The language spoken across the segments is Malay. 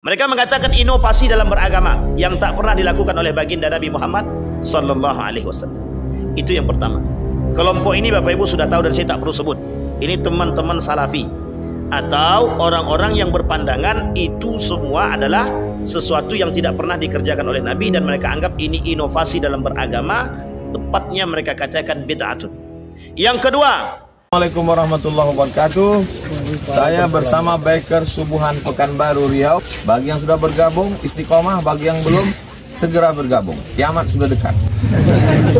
Mereka mengatakan inovasi dalam beragama yang tak pernah dilakukan oleh baginda Nabi Muhammad sallallahu alaihi wasallam. Itu yang pertama. Kelompok ini Bapak Ibu sudah tahu dan saya tak perlu sebut. Ini teman-teman salafi atau orang-orang yang berpandangan itu semua adalah sesuatu yang tidak pernah dikerjakan oleh Nabi dan mereka anggap ini inovasi dalam beragama, tepatnya mereka katakan bid'atun. Yang kedua, Assalamualaikum warahmatullahi wabarakatuh. Saya bersama Biker Subuhan Pekanbaru Riau. Bagi yang sudah bergabung istiqomah, bagi yang belum segera bergabung. Kiamat sudah dekat.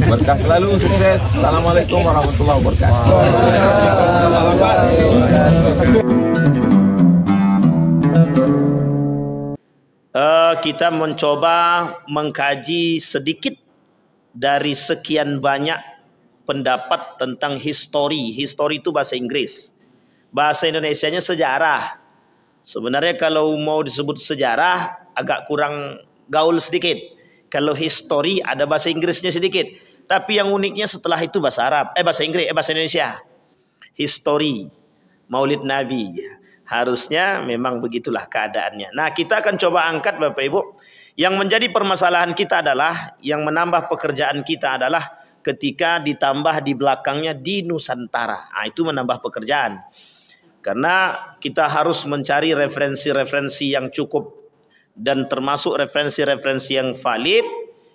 Berkah selalu, sukses. Assalamualaikum warahmatullahi wabarakatuh. Kita mencoba mengkaji sedikit dari sekian banyak pendapat tentang histori. Histori itu bahasa Inggris. Bahasa Indonesianya sejarah. Sebenarnya kalau mau disebut sejarah agak kurang gaul sedikit. Kalau histori ada bahasa Inggrisnya sedikit. Tapi yang uniknya setelah itu bahasa Arab, bahasa Inggris, bahasa Indonesia. Histori, Maulid Nabi. Harusnya memang begitulah keadaannya. Nah, kita akan coba angkat Bapak Ibu. Yang menjadi permasalahan kita adalah, yang menambah pekerjaan kita adalah ketika ditambah di belakangnya di Nusantara. Nah, itu menambah pekerjaan. Karena kita harus mencari referensi-referensi yang cukup dan termasuk referensi-referensi yang valid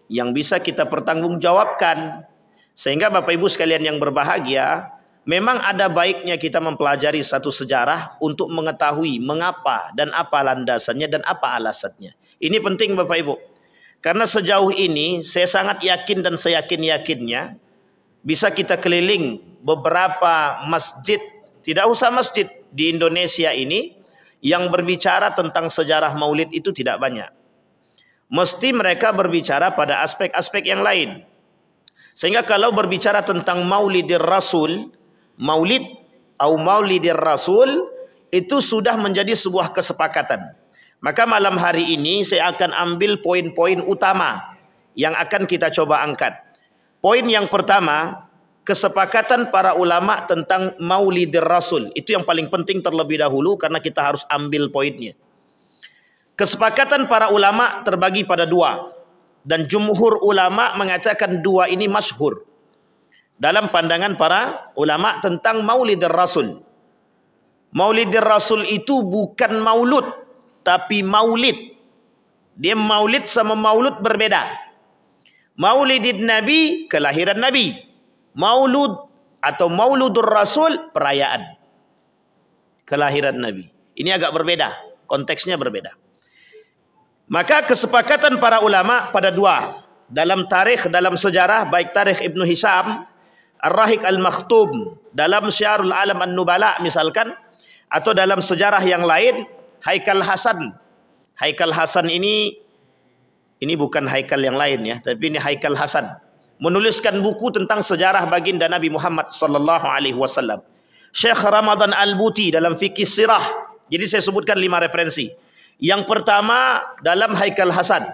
yang bisa kita pertanggungjawabkan. Sehingga Bapak Ibu sekalian yang berbahagia, memang ada baiknya kita mempelajari satu sejarah untuk mengetahui mengapa dan apa landasannya dan apa alasannya. Ini penting Bapak Ibu. Karena sejauh ini saya sangat yakin dan seyakin-yakinnya bisa kita keliling beberapa masjid, tidak usah masjid di Indonesia ini yang berbicara tentang sejarah maulid itu tidak banyak. Mesti mereka berbicara pada aspek-aspek yang lain. Sehingga kalau berbicara tentang maulidir rasul, maulid atau maulidir rasul itu sudah menjadi sebuah kesepakatan. Maka malam hari ini saya akan ambil poin-poin utama yang akan kita coba angkat. Poin yang pertama, kesepakatan para ulama tentang maulidir rasul. Itu yang paling penting terlebih dahulu karena kita harus ambil poinnya. Kesepakatan para ulama terbagi pada dua. Dan jumhur ulama mengatakan dua ini masyhur dalam pandangan para ulama tentang maulidir rasul. Maulidir rasul itu bukan maulud, tapi maulid. Dia maulid sama maulud berbeda. Maulidin Nabi, kelahiran Nabi. Maulud atau mauludur rasul, perayaan kelahiran Nabi. Ini agak berbeda, konteksnya berbeda. Maka kesepakatan para ulama pada dua. Dalam tarikh, dalam sejarah, baik tarikh Ibnu Hisham, Ar-Rahiq Al-Makhtub, dalam Syiarul Alam An-Nubala misalkan, atau dalam sejarah yang lain, Haikal Hasan. Haikal Hasan ini bukan Haikal yang lain ya, tapi ini Haikal Hasan. Menuliskan buku tentang sejarah baginda Nabi Muhammad sallallahu alaihi wasallam. Syekh Ramadan Al-Buti dalam fikih sirah. Jadi saya sebutkan 5 referensi. Yang pertama dalam Haikal Hasan.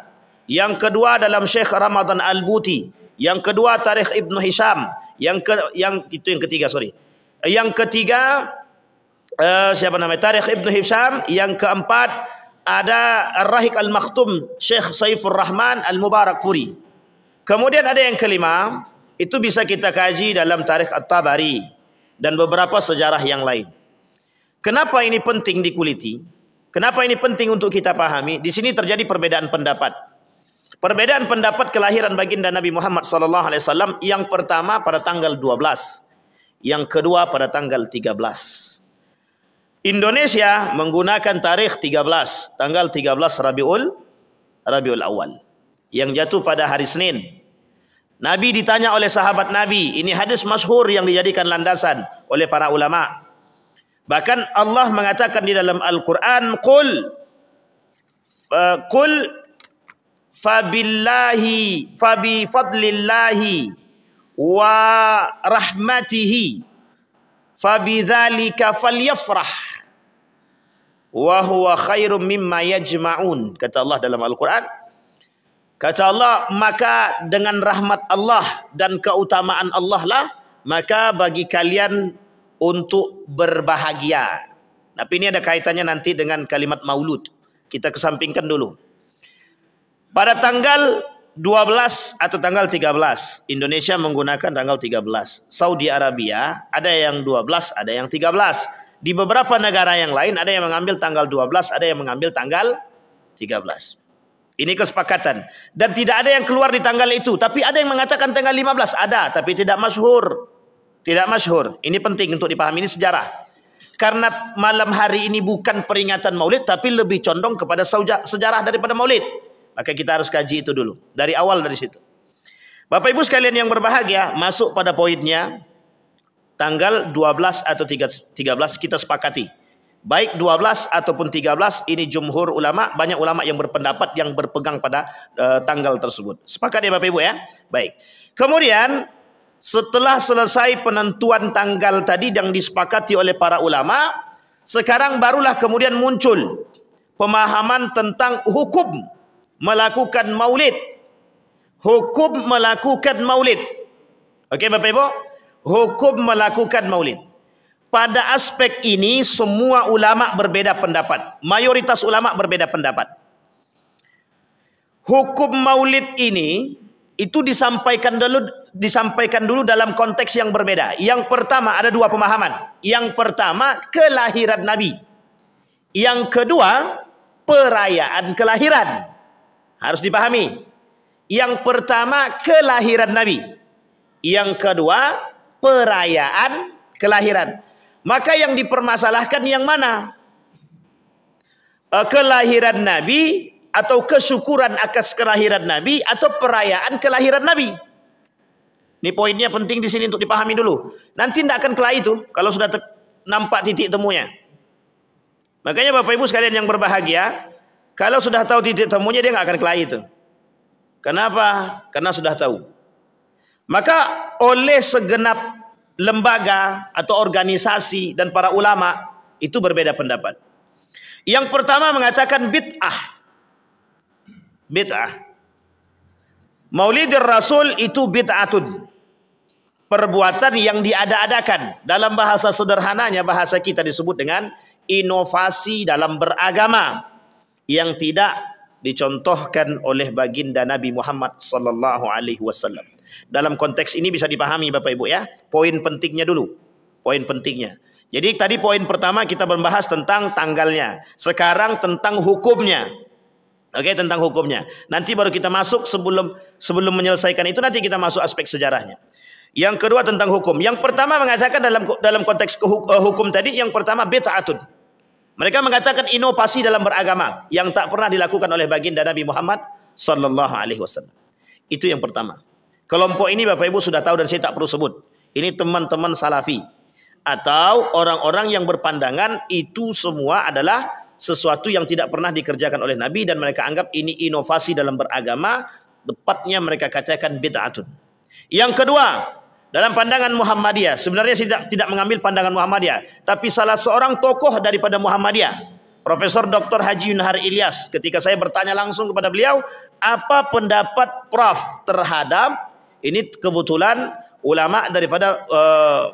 Yang kedua dalam Syekh Ramadan Al-Buti. Yang kedua tarikh Ibnu Hisham. Yang ketiga. Yang ketiga tarikh Ibnu Hisham. Yang keempat ada Ar-Rahiq Al-Maktum Syekh Saifur Rahman Al-Mubarak Furi. Kemudian ada yang kelima, itu bisa kita kaji dalam tarikh At-Tabari dan beberapa sejarah yang lain. Kenapa ini penting dikuliti? Kenapa ini penting untuk kita pahami? Di sini terjadi perbedaan pendapat. Perbedaan pendapat kelahiran baginda Nabi Muhammad SAW. Yang pertama pada tanggal 12. Yang kedua pada tanggal 13. Indonesia menggunakan tarikh 13. Tanggal 13 Rabiul Awal. Yang jatuh pada hari Senin. Nabi ditanya oleh sahabat Nabi. Ini hadis masyhur yang dijadikan landasan oleh para ulama. Bahkan Allah mengatakan di dalam Al-Quran, Qul fabifadlillahi wa rahmatihi fabidzalika falyafrah wa huwa khairum mimma yajma'un. Kata Allah dalam Al-Quran. Kata Allah, maka dengan rahmat Allah dan keutamaan Allah lah, maka bagi kalian untuk berbahagia. Tapi ini ada kaitannya nanti dengan kalimat maulud. Kita kesampingkan dulu. Pada tanggal 12 atau tanggal 13, Indonesia menggunakan tanggal 13. Saudi Arabia ada yang 12, ada yang 13. Di beberapa negara yang lain ada yang mengambil tanggal 12, ada yang mengambil tanggal 13. Ini kesepakatan. Dan tidak ada yang keluar di tanggal itu. Tapi ada yang mengatakan tanggal 15. Ada, tapi tidak masyhur. Tidak masyhur. Ini penting untuk dipahami. Ini sejarah. Karena malam hari ini bukan peringatan Maulid, tapi lebih condong kepada sejarah daripada Maulid. Maka kita harus kaji itu dulu. Dari awal dari situ. Bapak Ibu sekalian yang berbahagia, masuk pada poinnya. Tanggal 12 atau 13 kita sepakati. Baik 12 ataupun 13, ini jumhur ulama, banyak ulama yang berpendapat yang berpegang pada tanggal tersebut. Sepakat ya Bapak Ibu ya? Baik. Kemudian setelah selesai penentuan tanggal tadi yang disepakati oleh para ulama, sekarang barulah kemudian muncul pemahaman tentang hukum melakukan maulid. Hukum melakukan maulid. Oke Bapak Ibu? Hukum melakukan maulid. Pada aspek ini semua ulama berbeda pendapat. Mayoritas ulama berbeda pendapat. Hukum maulid ini itu disampaikan dulu dalam konteks yang berbeda. Yang pertama ada dua pemahaman. Yang pertama kelahiran Nabi. Yang kedua perayaan kelahiran. Harus dipahami. Yang pertama kelahiran Nabi. Yang kedua perayaan kelahiran. Maka yang dipermasalahkan yang mana? Kelahiran Nabi atau kesyukuran atas kelahiran Nabi atau perayaan kelahiran Nabi? Ini poinnya penting di sini untuk dipahami dulu. Nanti tidak akan kelahi itu kalau sudah nampak titik temunya. Makanya Bapak Ibu sekalian yang berbahagia, kalau sudah tahu titik temunya dia nggak akan kelahi itu. Kenapa? Karena sudah tahu. Maka oleh segenap lembaga atau organisasi dan para ulama itu berbeda pendapat. Yang pertama mengatakan bid'ah. Bid'ah. Maulidur Rasul itu bid'atun. Perbuatan yang diada-adakan. Dalam bahasa sederhananya, bahasa kita disebut dengan inovasi dalam beragama yang tidak dicontohkan oleh baginda Nabi Muhammad sallallahu alaihi wasallam. Dalam konteks ini bisa dipahami Bapak Ibu ya. Poin pentingnya dulu. Poin pentingnya. Jadi tadi poin pertama kita membahas tentang tanggalnya. Sekarang tentang hukumnya. Oke, tentang hukumnya. Nanti baru kita masuk sebelum menyelesaikan itu nanti kita masuk aspek sejarahnya. Yang kedua tentang hukum. Yang pertama mengatakan dalam konteks hukum tadi, yang pertama bid'atun. Mereka mengatakan inovasi dalam beragama yang tak pernah dilakukan oleh baginda Nabi Muhammad sallallahu alaihi wasallam. Itu yang pertama. Kelompok ini Bapak Ibu sudah tahu dan saya tak perlu sebut. Ini teman-teman salafi atau orang-orang yang berpandangan itu semua adalah sesuatu yang tidak pernah dikerjakan oleh Nabi dan mereka anggap ini inovasi dalam beragama, tepatnya mereka katakan bid'atun. Yang kedua, dalam pandangan Muhammadiyah, sebenarnya saya tidak mengambil pandangan Muhammadiyah, tapi salah seorang tokoh daripada Muhammadiyah, Profesor Dr. Haji Yunhar Ilyas, ketika saya bertanya langsung kepada beliau, apa pendapat Prof terhadap ini kebetulan ulama daripada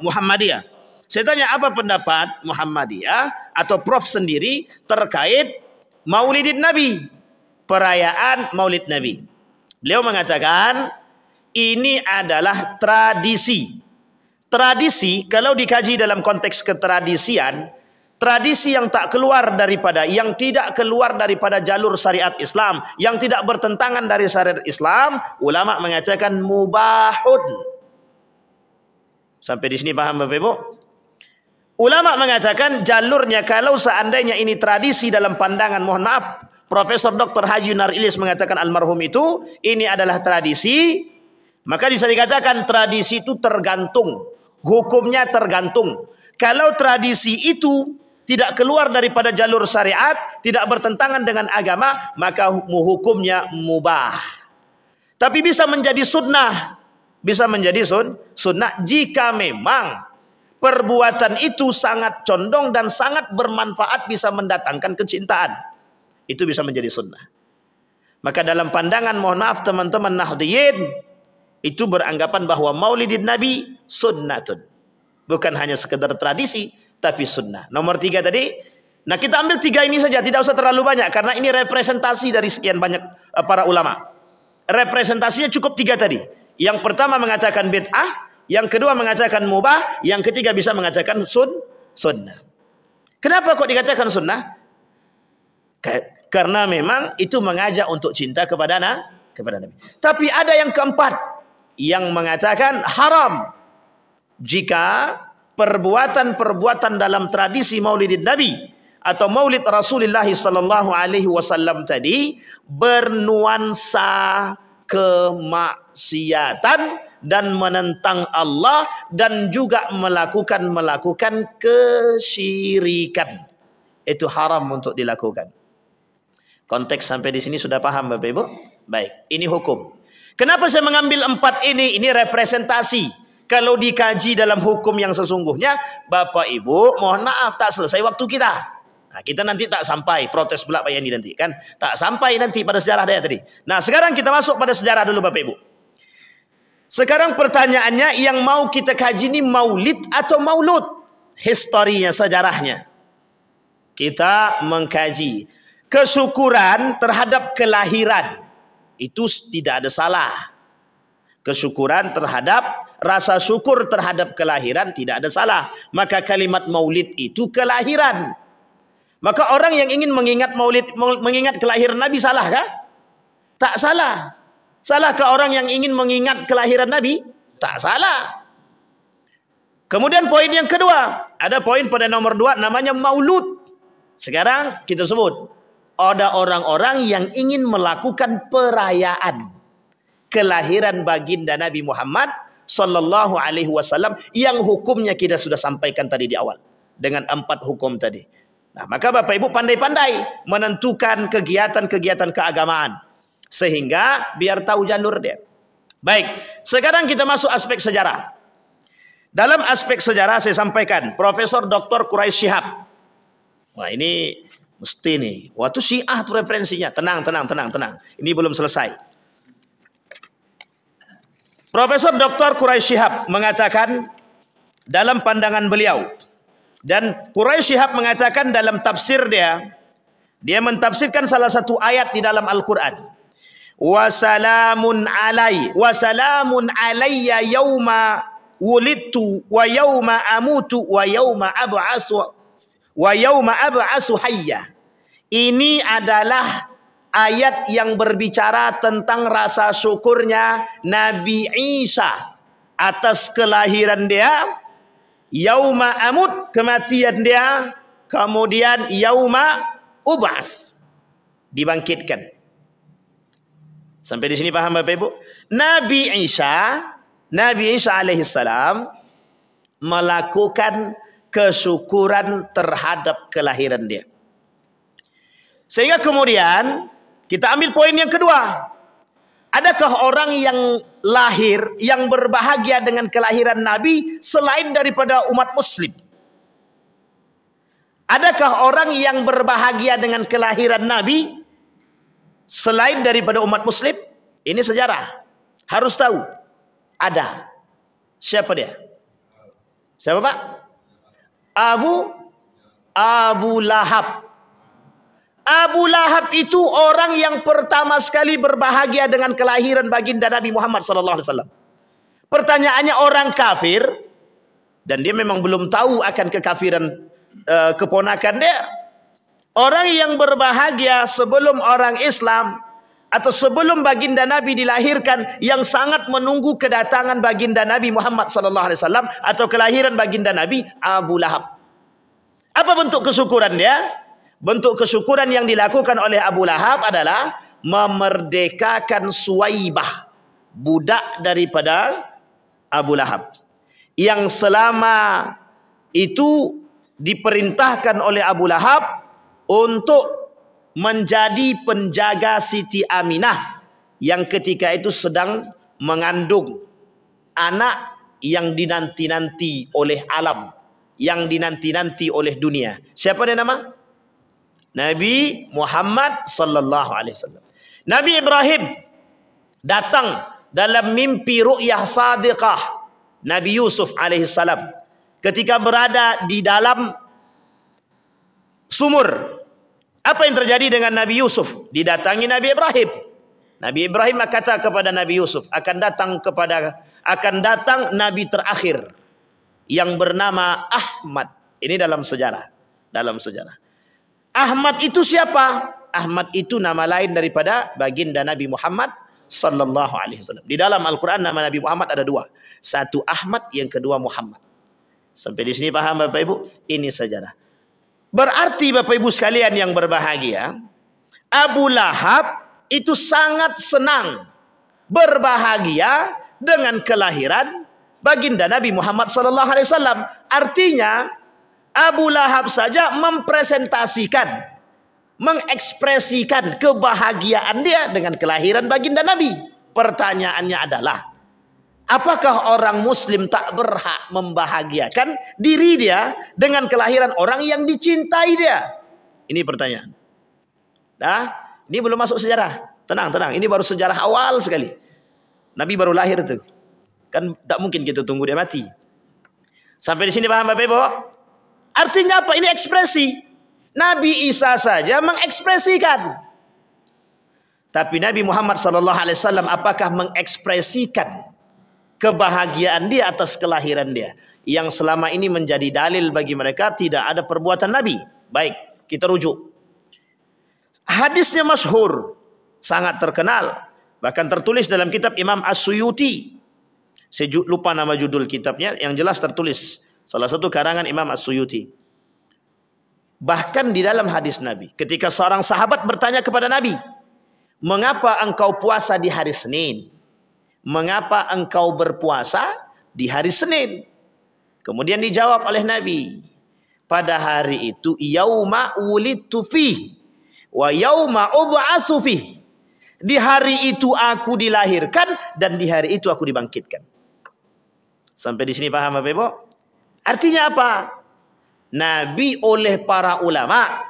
Muhammadiyah. Saya tanya apa pendapat Muhammadiyah atau Prof sendiri terkait Maulidin Nabi, perayaan Maulid Nabi. Beliau mengatakan ini adalah tradisi. Tradisi kalau dikaji dalam konteks ketradisian, tradisi yang tak keluar daripada, yang tidak keluar daripada jalur syariat Islam, yang tidak bertentangan dari syariat Islam, ulama mengatakan mubahun. Sampai di sini paham Bapak Ibu? Ulama mengatakan jalurnya kalau seandainya ini tradisi dalam pandangan, mohon maaf, Profesor Dr. Haji Yunhar Ilyas mengatakan almarhum itu, ini adalah tradisi, maka bisa dikatakan tradisi itu tergantung, hukumnya tergantung. Kalau tradisi itu tidak keluar daripada jalur syariat, tidak bertentangan dengan agama, maka hukumnya mubah. Tapi bisa menjadi sunnah, bisa menjadi sunnah jika memang perbuatan itu sangat condong dan sangat bermanfaat, bisa mendatangkan kecintaan. Itu bisa menjadi sunnah. Maka dalam pandangan, mohon maaf teman-teman Nahdliyin, itu beranggapan bahwa Maulidin Nabi sunnatun. Bukan hanya sekedar tradisi, tapi sunnah. Nomor 3 tadi, Nah, kita ambil 3 ini saja, tidak usah terlalu banyak karena ini representasi dari sekian banyak para ulama. Representasinya cukup 3 tadi. Yang pertama mengatakan bid'ah, yang kedua mengatakan mubah, yang ketiga bisa mengatakan sunnah. Kenapa kok dikatakan sunnah? Karena memang itu mengajak untuk cinta kepada Nabi. Tapi ada yang keempat yang mengatakan haram jika perbuatan-perbuatan dalam tradisi Maulidin Nabi atau Maulid Rasulullah sallallahu alaihi wasallam tadi bernuansa kemaksiatan dan menentang Allah dan juga melakukan kesyirikan. Itu haram untuk dilakukan. Konteks sampai di sini sudah paham Bapak Ibu? Baik, ini hukum. Kenapa saya mengambil 4 ini? Ini representasi. Kalau dikaji dalam hukum yang sesungguhnya, Bapak Ibu, mohon maaf tak selesai waktu kita. Nah, kita nanti tak sampai, protes pula Pak Yani nanti kan. Tak sampai nanti pada sejarah dia tadi. Nah, sekarang kita masuk pada sejarah dulu Bapak Ibu. Sekarang pertanyaannya, yang mau kita kaji ini maulid atau maulud? Historinya, sejarahnya. Kita mengkaji kesyukuran terhadap kelahiran. Itu tidak ada salah. Kesyukuran terhadap, rasa syukur terhadap kelahiran tidak ada salah. Maka kalimat maulid itu kelahiran. Maka orang yang ingin mengingat maulid, mengingat kelahiran Nabi, salah kah? Tak salah. Salahkah orang yang ingin mengingat kelahiran Nabi? Tak salah. Kemudian poin yang kedua, ada poin pada nomor 2 namanya maulud. Sekarang kita sebut ada orang-orang yang ingin melakukan perayaan kelahiran baginda Nabi Muhammad sallallahu alaihi wasallam yang hukumnya kita sudah sampaikan tadi di awal dengan 4 hukum tadi. Nah, maka Bapak Ibu pandai-pandai menentukan kegiatan-kegiatan keagamaan sehingga biar tahu jalur dia. Baik, sekarang kita masuk aspek sejarah. Dalam aspek sejarah saya sampaikan Profesor Dr. Quraish Shihab. Wah, ini mesti nih. Waktu Syiah itu referensinya. Tenang. Ini belum selesai. Profesor Dr. Quraish Shihab mengatakan dalam pandangan beliau, dan Quraish Shihab mengatakan dalam tafsir dia mentafsirkan salah satu ayat di dalam Al-Quran. Wasalamun alayya yauma wulidtu wa yauma amutu wa yauma ab'asu hayya. Ini adalah ayat yang berbicara tentang rasa syukurnya Nabi Isa atas kelahiran dia, yauma amut, kematian dia, kemudian yauma ub'as, dibangkitkan. Sampai di sini paham Bapak Ibu? Nabi Isa alaihissalam melakukan kesyukuran terhadap kelahiran dia. Sehingga kemudian kita ambil poin yang kedua. Adakah orang yang lahir, yang berbahagia dengan kelahiran Nabi selain daripada umat muslim? Adakah orang yang berbahagia dengan kelahiran Nabi selain daripada umat muslim? Ini sejarah. Harus tahu. Ada. Siapa dia? Siapa Pak? Abu Lahab. Abu Lahab itu orang yang pertama sekali berbahagia dengan kelahiran baginda Nabi Muhammad SAW. Pertanyaannya, orang kafir, dan dia memang belum tahu akan kekafiran keponakan dia. Orang yang berbahagia sebelum orang Islam atau sebelum baginda Nabi dilahirkan, yang sangat menunggu kedatangan baginda Nabi Muhammad SAW atau kelahiran baginda Nabi, Abu Lahab. Apa bentuk kesyukuran dia? Bentuk kesyukuran yang dilakukan oleh Abu Lahab adalah memerdekakan Suwaibah, budak daripada Abu Lahab, yang selama itu diperintahkan oleh Abu Lahab untuk menjadi penjaga Siti Aminah yang ketika itu sedang mengandung anak yang dinanti-nanti oleh alam, yang dinanti-nanti oleh dunia. Siapa dia nama? Nabi Muhammad sallallahu alaihi wasallam. Nabi Ibrahim datang dalam mimpi ru'yah sadiqah Nabi Yusuf alaihi salam ketika berada di dalam sumur. Apa yang terjadi dengan Nabi Yusuf? Didatangi Nabi Ibrahim. Nabi Ibrahim kata kepada Nabi Yusuf, akan datang Nabi terakhir yang bernama Ahmad. Ini dalam sejarah. Ahmad itu siapa? Ahmad itu nama lain daripada baginda Nabi Muhammad sallallahu alaihi wasallam. Di dalam Al-Quran nama Nabi Muhammad ada dua. Satu Ahmad, yang kedua Muhammad. Sampai di sini paham Bapak Ibu? Ini sejarah. Berarti Bapak Ibu sekalian yang berbahagia, Abu Lahab itu sangat senang, berbahagia dengan kelahiran baginda Nabi Muhammad sallallahu alaihi wasallam. Artinya Abu Lahab saja mempresentasikan, mengekspresikan kebahagiaan dia dengan kelahiran baginda Nabi. Pertanyaannya adalah, apakah orang muslim tak berhak membahagiakan diri dia dengan kelahiran orang yang dicintai dia? Ini pertanyaan. Nah, ini belum masuk sejarah. Tenang. Ini baru sejarah awal sekali. Nabi baru lahir tuh. Kan tak mungkin kita tunggu dia mati. Sampai di sini paham Bapak Ibu? Artinya apa? Ini ekspresi. Nabi Isa saja mengekspresikan. Tapi Nabi Muhammad SAW apakah mengekspresikan kebahagiaan dia atas kelahiran dia? Yang selama ini menjadi dalil bagi mereka tidak ada perbuatan Nabi. Baik, kita rujuk. Hadisnya masyhur, sangat terkenal. Bahkan tertulis dalam kitab Imam As-Suyuti. Saya lupa nama judul kitabnya, yang jelas tertulis. Salah satu karangan Imam As-Suyuti. Bahkan di dalam hadis Nabi, ketika seorang sahabat bertanya kepada Nabi, mengapa engkau puasa di hari Senin? Mengapa engkau berpuasa di hari Senin? Kemudian dijawab oleh Nabi, pada hari itu yauma wulidtu fih wa yauma ub'atsu fih. Di hari itu aku dilahirkan dan di hari itu aku dibangkitkan. Sampai di sini paham Bapak Ibu? Artinya apa? Nabi oleh para ulama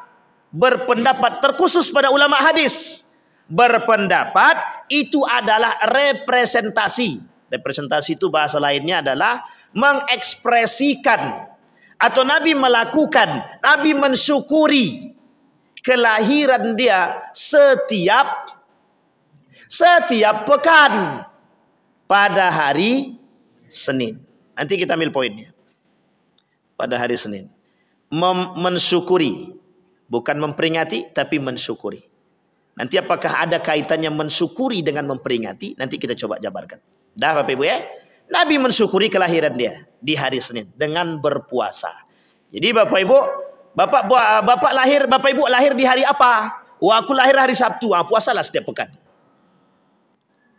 berpendapat, terkhusus pada ulama hadis, berpendapat itu adalah representasi. Representasi itu bahasa lainnya adalah mengekspresikan, atau Nabi melakukan, Nabi mensyukuri kelahiran dia setiap pekan pada hari Senin. Nanti kita ambil poinnya. Pada hari Senin. Mensyukuri, bukan memperingati, tapi mensyukuri. Nanti apakah ada kaitannya mensyukuri dengan memperingati? Nanti kita coba jabarkan. Dah Bapak Ibu ya. Nabi mensyukuri kelahiran dia di hari Senin dengan berpuasa. Jadi Bapak Ibu, Bapak Ibu lahir di hari apa? Wah, aku lahir hari Sabtu. Puasalah setiap pekan.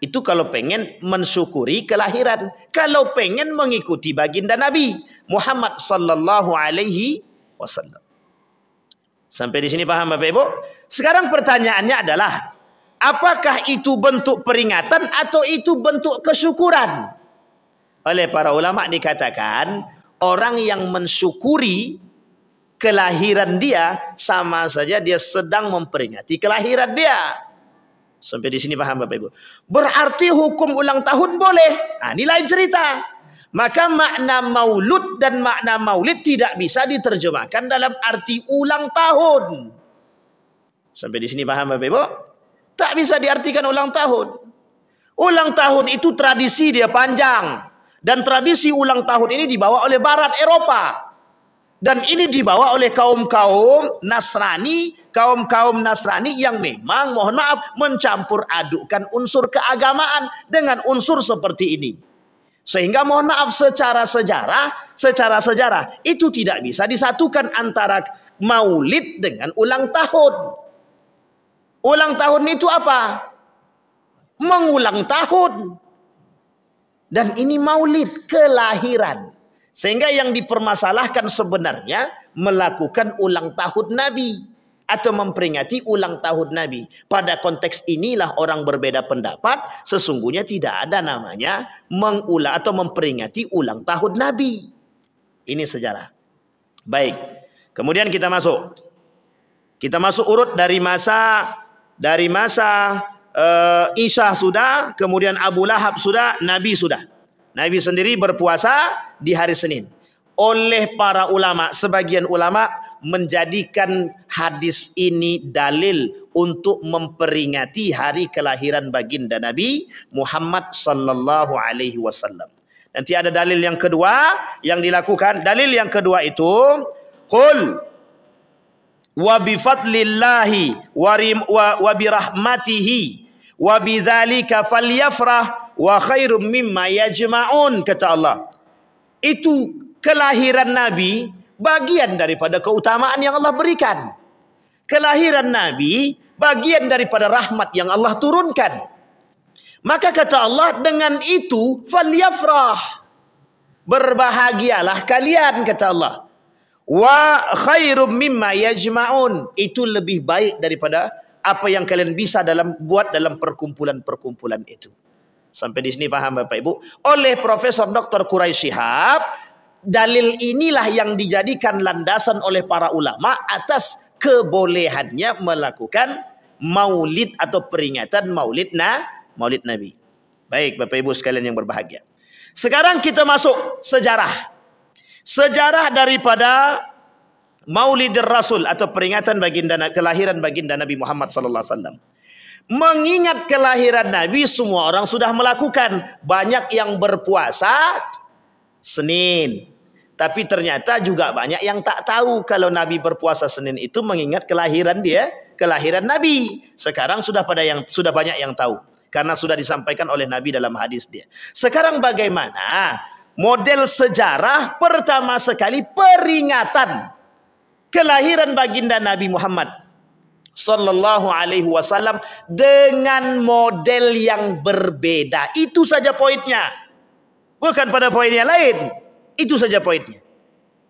Itu kalau pengen mensyukuri kelahiran. Kalau pengen mengikuti baginda Nabi Muhammad sallallahu alaihi wasallam. Sampai di sini paham Bapak Ibu? Sekarang pertanyaannya adalah, apakah itu bentuk peringatan atau itu bentuk kesyukuran? Oleh para ulama dikatakan, orang yang mensyukuri kelahiran dia sama saja dia sedang memperingati kelahiran dia. Sampai di sini paham Bapak Ibu? Berarti hukum ulang tahun boleh. Ini lain cerita. Maka makna maulud dan makna maulid tidak bisa diterjemahkan dalam arti ulang tahun. Sampai di sini paham Bapak Ibu? Tak bisa diartikan ulang tahun. Ulang tahun itu tradisi dia panjang. Dan tradisi ulang tahun ini dibawa oleh Barat Eropa. Dan ini dibawa oleh kaum-kaum Nasrani yang memang, mohon maaf, mencampur adukkan unsur keagamaan dengan unsur seperti ini. Sehingga mohon maaf, secara sejarah itu tidak bisa disatukan antara maulid dengan ulang tahun. Ulang tahun itu apa? Mengulang tahun. Dan ini maulid, kelahiran. Sehingga yang dipermasalahkan sebenarnya melakukan ulang tahun Nabi atau memperingati ulang tahun Nabi. Pada konteks inilah orang berbeda pendapat. Sesungguhnya tidak ada namanya mengulang atau memperingati ulang tahun Nabi. Ini sejarah. Baik. Kemudian kita masuk. Kita masuk urut dari masa Isa sudah, kemudian Abu Lahab sudah, Nabi sudah. Nabi sendiri berpuasa di hari Senin. Oleh para ulama, sebagian ulama menjadikan hadis ini dalil untuk memperingati hari kelahiran baginda Nabi Muhammad sallallahu alaihi wasallam. Nanti ada dalil yang kedua yang dilakukan. Dalil yang kedua itu, qul wa bi fadlillahi wa bi rahmatihi wa bidzalika falyafrah wa khairum mimma yajma'un, kata Allah. Itu kelahiran Nabi bagian daripada keutamaan yang Allah berikan. Kelahiran Nabi bagian daripada rahmat yang Allah turunkan. Maka kata Allah, dengan itu falyafrah, berbahagialah kalian, kata Allah. Wa khairum mimma yajma'un, itu lebih baik daripada apa yang kalian bisa buat dalam perkumpulan-perkumpulan itu. Sampai di sini paham Bapak Ibu? Oleh Profesor Dr. Quraisy Shihab, dalil inilah yang dijadikan landasan oleh para ulama atas kebolehannya melakukan maulid atau peringatan maulid Nabi. Baik Bapak Ibu sekalian yang berbahagia. Sekarang kita masuk sejarah. Sejarah daripada Maulidir Rasul atau peringatan kelahiran baginda Nabi Muhammad sallallahu alaihi wasallam. Mengingat kelahiran Nabi semua orang sudah melakukan. Banyak yang berpuasa Senin. Tapi ternyata juga banyak yang tak tahu kalau Nabi berpuasa Senin itu mengingat kelahiran Nabi. Sekarang sudah banyak yang tahu karena sudah disampaikan oleh Nabi dalam hadis dia. Sekarang bagaimana model sejarah pertama sekali peringatan kelahiran baginda Nabi Muhammad sallallahu alaihi wasallam dengan model yang berbeda. Itu saja poinnya. Bukan pada poin yang lain. Itu saja poinnya.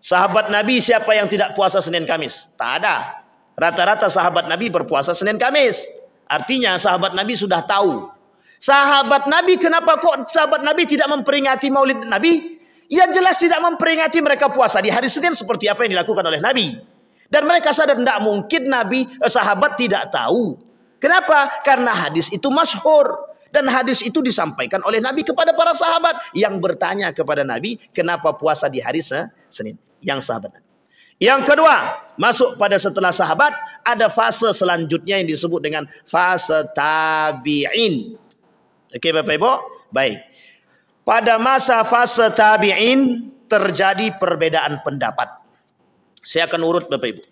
Sahabat Nabi siapa yang tidak puasa Senin Kamis? Tak ada. Rata-rata sahabat Nabi berpuasa Senin Kamis. Artinya sahabat Nabi sudah tahu. Sahabat Nabi, kenapa kok sahabat Nabi tidak memperingati maulid Nabi? Ya jelas tidak memperingati, mereka puasa di hari Senin seperti apa yang dilakukan oleh Nabi. Dan mereka sadar tidak mungkin sahabat tidak tahu. Kenapa? Karena hadis itu masyhur. Dan hadis itu disampaikan oleh Nabi kepada para sahabat yang bertanya kepada Nabi, kenapa puasa di hari Senin? Yang sahabat Nabi. Yang kedua, masuk pada setelah sahabat, ada fase selanjutnya yang disebut dengan fase tabi'in. Oke Bapak Ibu? Baik. Pada masa fase tabi'in terjadi perbedaan pendapat. Saya akan urut Bapak Ibu.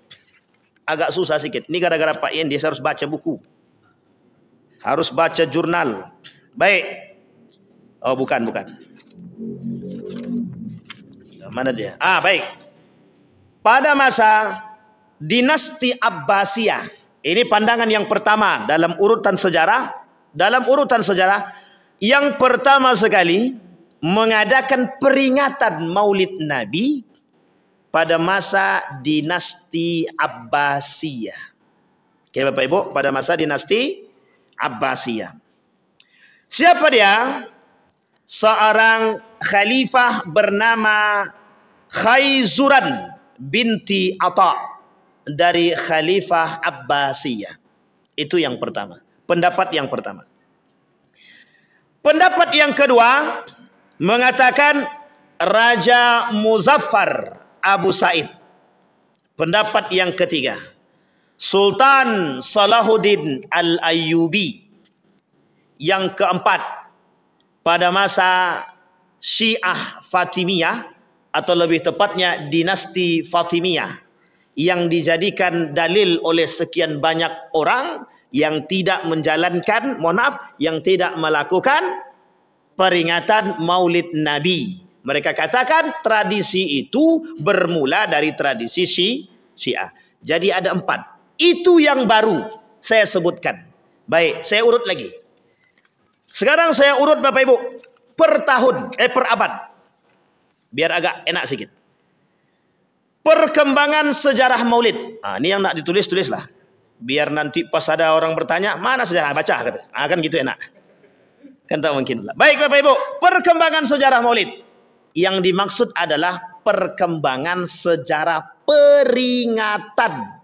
Agak susah sedikit. Ini gara-gara Pak Yen, dia harus baca buku. Harus baca jurnal. Baik. Oh bukan. Mana dia? Baik. Pada masa dinasti Abbasiyah. Ini pandangan yang pertama dalam urutan sejarah. Dalam urutan sejarah, yang pertama sekali mengadakan peringatan maulid Nabi pada masa dinasti Abbasiyah. Oke Bapak Ibu, pada masa dinasti Abbasiyah. Siapa dia? Seorang khalifah bernama Khaizuran binti Atha dari Khalifah Abbasiyah. Itu yang pertama. Pendapat yang pertama. Pendapat yang kedua mengatakan Raja Muzaffar Abu Sa'id. Pendapat yang ketiga Sultan Salahuddin Al-Ayyubi. Yang keempat, pada masa Syiah Fatimiyah atau lebih tepatnya dinasti Fatimiyah yang dijadikan dalil oleh sekian banyak orang yang tidak menjalankan, yang tidak melakukan peringatan Maulid Nabi. Mereka katakan tradisi itu bermula dari tradisi Syiah. Jadi ada 4. Itu yang baru saya sebutkan. Baik, saya urut lagi. Sekarang saya urut Bapak Ibu per tahun, per abad. Biar agak enak sedikit. Perkembangan sejarah Maulid. Ini yang nak ditulis-tulislah. Biar nanti pas ada orang bertanya, mana sejarah? Baca kata. Kan gitu enak. Kan tak mungkin. Baik Bapak Ibu, perkembangan sejarah Maulid. Yang dimaksud adalah perkembangan sejarah peringatan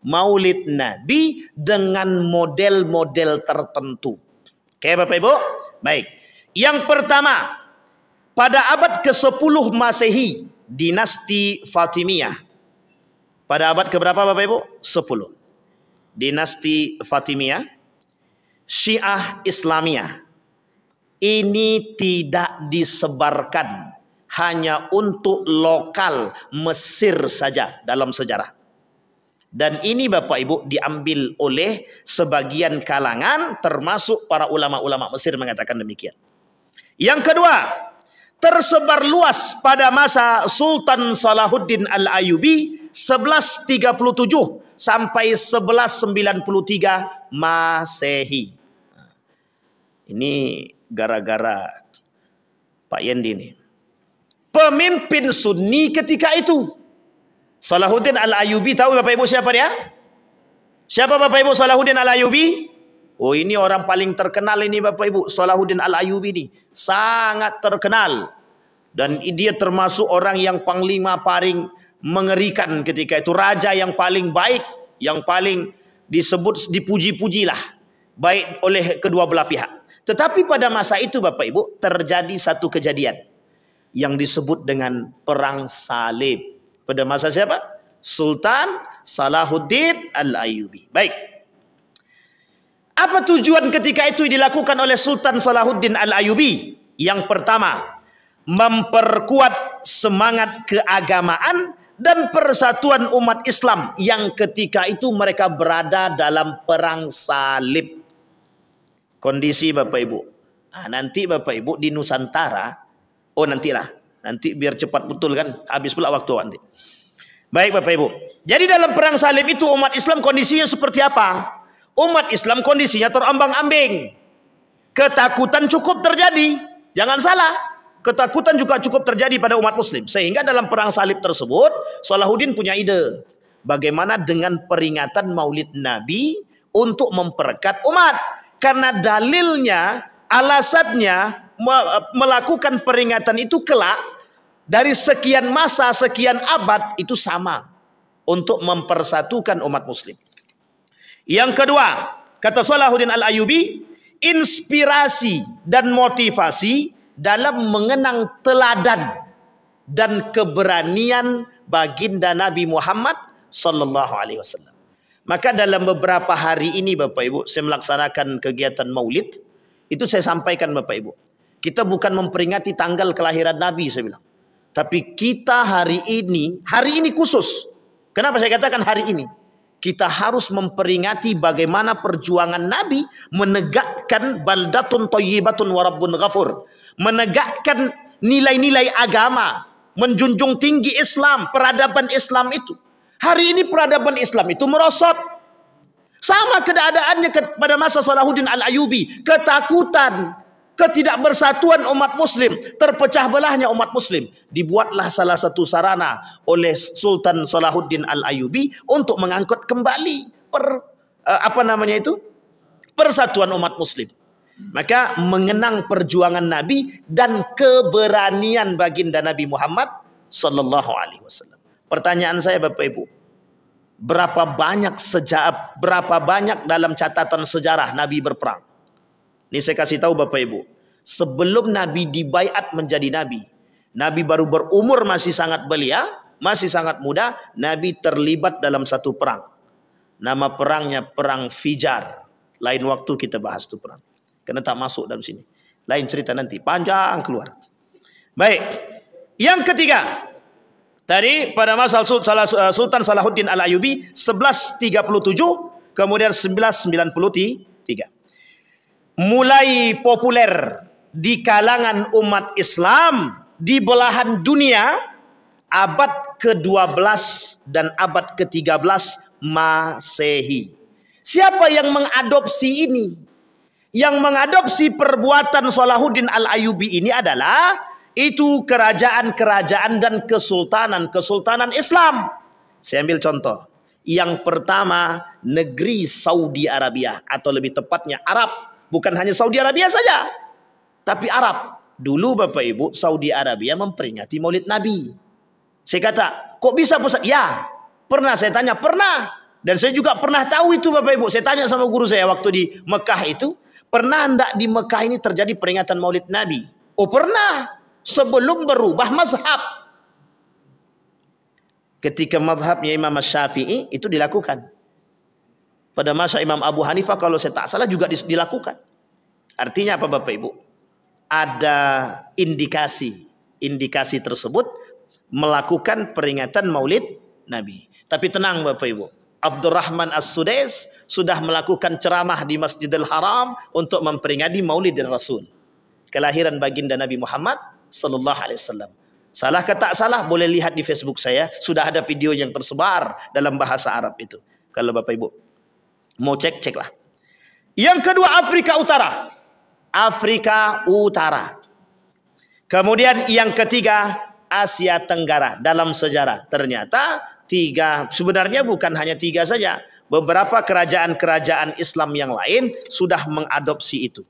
Maulid Nabi dengan model-model tertentu. Oke Bapak Ibu? Baik. Yang pertama, pada abad ke-10 Masehi, dinasti Fatimiyah. Pada abad keberapa Bapak Ibu? 10. Dinasti Fatimiyah, Syiah Islamiyah. Ini tidak disebarkan hanya untuk lokal Mesir saja dalam sejarah. Dan ini Bapak Ibu diambil oleh sebagian kalangan termasuk para ulama-ulama Mesir mengatakan demikian. Yang kedua, tersebar luas pada masa Sultan Salahuddin Al-Ayyubi 1137 sampai 1193 Masehi. Ini gara-gara Pak Yendi nih. Pemimpin Sunni ketika itu. Salahuddin Al-Ayyubi, tahu Bapak Ibu siapa dia? Siapa Bapak Ibu Salahuddin Al-Ayyubi? Oh, ini orang paling terkenal ini Bapak Ibu. Salahuddin Al-Ayyubi ini sangat terkenal. Dan dia termasuk orang yang panglima paling mengerikan ketika itu. Raja yang paling baik, yang paling disebut, dipuji-pujilah. Baik oleh kedua belah pihak. Tetapi pada masa itu Bapak Ibu terjadi satu kejadian yang disebut dengan Perang Salib. Pada masa siapa? Sultan Salahuddin Al-Ayyubi. Baik. Apa tujuan ketika itu dilakukan oleh Sultan Salahuddin Al-Ayyubi? Yang pertama, memperkuat semangat keagamaan dan persatuan umat Islam yang ketika itu mereka berada dalam perang salib. Kondisi Bapak Ibu. Nah, nanti Bapak Ibu di Nusantara, oh nantilah, nanti biar cepat betul kan, habis pula waktu nanti. Baik Bapak Ibu. Jadi dalam perang salib itu umat Islam kondisinya seperti apa? Umat Islam kondisinya terombang-ambing. Ketakutan cukup terjadi. Jangan salah. Ketakutan juga cukup terjadi pada umat Muslim. Sehingga dalam perang salib tersebut, Salahuddin punya ide. Bagaimana dengan peringatan Maulid Nabi untuk memperekat umat. Karena dalilnya, alasannya melakukan peringatan itu kelak dari sekian masa, sekian abad itu sama. Untuk mempersatukan umat Muslim. Yang kedua, kata Salahuddin Al-Ayyubi, inspirasi dan motivasi dalam mengenang teladan dan keberanian baginda Nabi Muhammad sallallahu alaihi wasallam. Maka dalam beberapa hari ini Bapak Ibu, saya melaksanakan kegiatan Maulid, itu saya sampaikan Bapak Ibu. Kita bukan memperingati tanggal kelahiran Nabi saya bilang. Tapi kita hari ini khusus. Kenapa saya katakan hari ini? Kita harus memperingati bagaimana perjuangan Nabi menegakkan baldatun thayyibatun wa rabbun ghafur. Menegakkan nilai-nilai agama, menjunjung tinggi Islam, peradaban Islam itu. Hari ini peradaban Islam itu merosot. Sama keadaannya pada masa Salahuddin Al-Ayyubi, ketakutan, ketidakbersatuan umat Muslim, terpecah belahnya umat Muslim. Dibuatlah salah satu sarana oleh Sultan Salahuddin Al-Ayyubi untuk mengangkut kembali persatuan umat Muslim. Maka mengenang perjuangan Nabi dan keberanian baginda Nabi Muhammad sallallahu alaihi wasallam. Pertanyaan saya Bapak Ibu, berapa banyak dalam catatan sejarah Nabi berperang? Ini saya kasih tahu Bapak Ibu. Sebelum Nabi dibaiat menjadi Nabi, Nabi baru berumur masih sangat belia, masih sangat muda, Nabi terlibat dalam satu perang. Nama perangnya Perang Fijar. Lain waktu kita bahas itu perang. Karena tak masuk dalam sini. Lain cerita nanti, panjang keluar. Baik. Yang ketiga. Tadi pada masa Sultan Salahuddin Al-Ayyubi 1137, kemudian 1193. Mulai populer di kalangan umat Islam di belahan dunia abad ke-12 dan abad ke-13 Masehi. Siapa yang mengadopsi ini? Yang mengadopsi perbuatan Salahuddin Al-Ayyubi ini adalah itu kerajaan-kerajaan dan kesultanan Islam. Saya ambil contoh. Yang pertama, negeri Saudi Arabia, atau lebih tepatnya Arab. Bukan hanya Saudi Arabia saja, tapi Arab. Dulu Bapak Ibu, Saudi Arabia memperingati Maulid Nabi. Saya kata, kok bisa Ustaz? Ya, pernah saya tanya, pernah. Dan saya juga pernah tahu itu Bapak Ibu. Saya tanya sama guru saya waktu di Mekah itu, pernah enggak di Mekah ini terjadi peringatan Maulid Nabi? Oh pernah, sebelum berubah mazhab. Ketika mazhabnya Imam Syafi'i itu dilakukan. Pada masa Imam Abu Hanifah kalau saya tak salah juga dilakukan. Artinya apa Bapak Ibu? Ada indikasi tersebut melakukan peringatan Maulid Nabi. Tapi tenang Bapak Ibu, Abdurrahman As-Sudais sudah melakukan ceramah di Masjidil Haram untuk memperingati Maulid Rasul, kelahiran baginda Nabi Muhammad sallallahu alaihi wasallam. Salah ke tak salah boleh lihat di Facebook saya, sudah ada video yang tersebar dalam bahasa Arab itu. Kalau Bapak Ibu mau cek, ceklah. Yang kedua Afrika Utara. Afrika Utara. Kemudian yang ketiga Asia Tenggara. Dalam sejarah ternyata sebenarnya bukan hanya 3 saja. Beberapa kerajaan-kerajaan Islam yang lain sudah mengadopsi itu.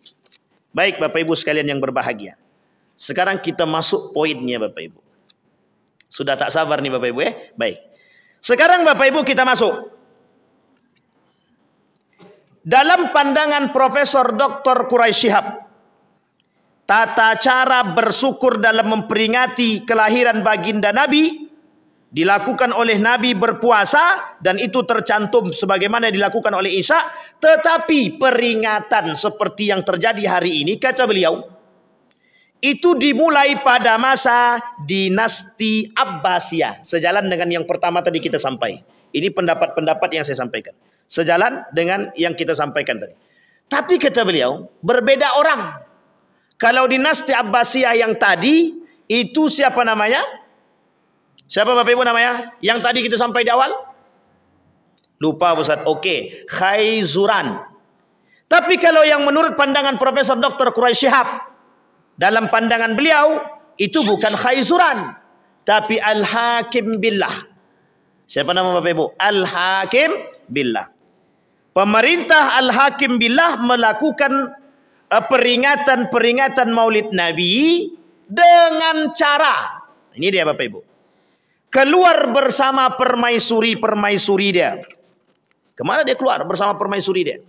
Baik Bapak Ibu sekalian yang berbahagia. Sekarang kita masuk poinnya Bapak Ibu. Sudah tak sabar nih Bapak Ibu ya? Baik. Sekarang Bapak Ibu kita masuk. Dalam pandangan Profesor Dr. Quraisy Shihab, tata cara bersyukur dalam memperingati kelahiran baginda Nabi dilakukan oleh Nabi berpuasa, dan itu tercantum sebagaimana dilakukan oleh Isa. Tetapi peringatan seperti yang terjadi hari ini, kata beliau, itu dimulai pada masa dinasti Abbasiyah. Sejalan dengan yang pertama tadi kita sampai. Ini pendapat-pendapat yang saya sampaikan. Sejalan dengan yang kita sampaikan tadi. Tapi kata beliau, berbeda orang. Kalau dinasti Abbasiyah yang tadi, itu siapa namanya? Siapa Bapak Ibu namanya? Yang tadi kita sampai di awal? Lupa Ustaz. Oke, Khaizuran. Tapi kalau yang menurut pandangan Profesor Dr. Quraisy Shihab, dalam pandangan beliau, itu bukan Khaizuran, tapi Al-Hakim Billah. Siapa nama Bapak Ibu? Al-Hakim Billah. Pemerintah Al-Hakim Billah melakukan peringatan Maulid Nabi dengan cara, ini dia Bapak Ibu, keluar bersama permaisuri dia. Kemana dia keluar bersama permaisuri dia?